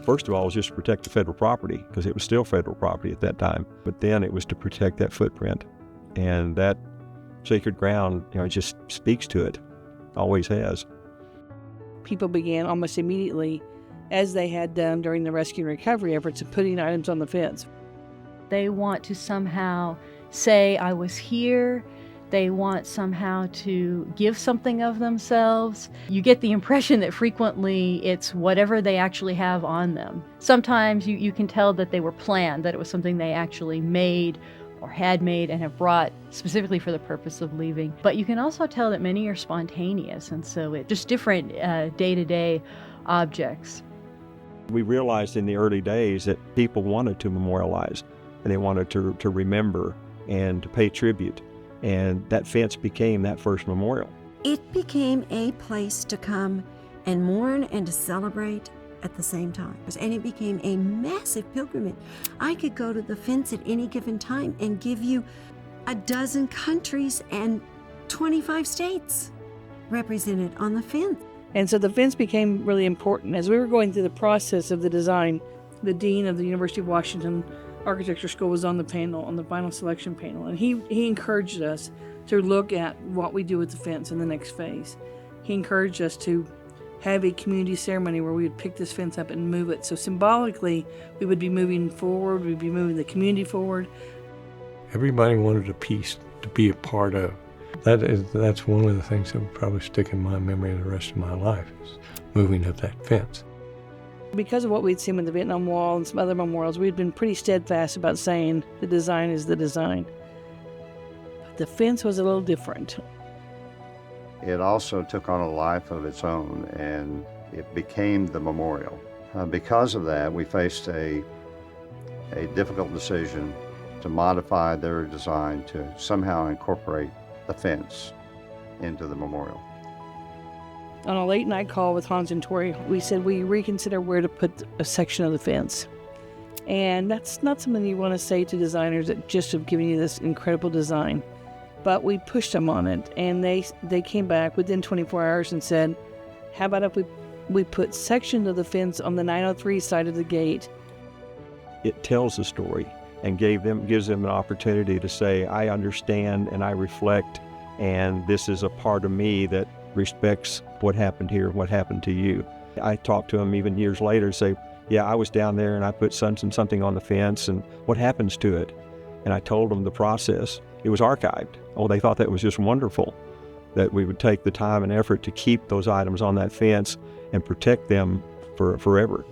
First of all, it was just to protect the federal property because it was still federal property at that time. But then it was to protect that footprint. And that sacred ground, it just speaks to it. Always has. People began almost immediately, as they had done during the rescue and recovery efforts, of putting items on the fence. They want to somehow say, I was here. They want somehow to give something of themselves. You get the impression that frequently it's whatever they actually have on them. Sometimes you can tell that they were planned, that it was something they actually made or had made and have brought specifically for the purpose of leaving. But you can also tell that many are spontaneous, and so it's just different day-to-day objects. We realized in the early days that people wanted to memorialize, and they wanted to remember and to pay tribute. And that fence became that first memorial. It became a place to come and mourn and to celebrate at the same time. And it became a massive pilgrimage. I could go to the fence at any given time and give you 12 countries and 25 states represented on the fence. And so the fence became really important. As we were going through the process of the design, the dean of the University of Washington Architecture School was on the panel, on the final selection panel, and he encouraged us to look at what we do with the fence in the next phase. He encouraged us to have a community ceremony where we would pick this fence up and move it. So symbolically, we would be moving forward, we'd be moving the community forward. Everybody wanted a piece to be a part of. That's one of the things that would probably stick in my memory the rest of my life, is moving of that fence. Because of what we'd seen with the Vietnam Wall and some other memorials, we'd been pretty steadfast about saying the design is the design. But the fence was a little different. It also took on a life of its own, and it became the memorial. Because of that, we faced a difficult decision to modify their design to somehow incorporate the fence into the memorial. On a late night call with Hans and Tori, we said we reconsider where to put a section of the fence. And that's not something you want to say to designers that just have given you this incredible design. But we pushed them on it, and they came back within 24 hours and said, how about if we put sections of the fence on the 903 side of the gate? It tells a story and gives them an opportunity to say, I understand and I reflect, and this is a part of me that respects what happened here, what happened to you. I talked to them even years later and say, yeah, I was down there and I put something on the fence, and what happens to it? And I told them the process. It was archived. Oh, they thought that was just wonderful, that we would take the time and effort to keep those items on that fence and protect them forever.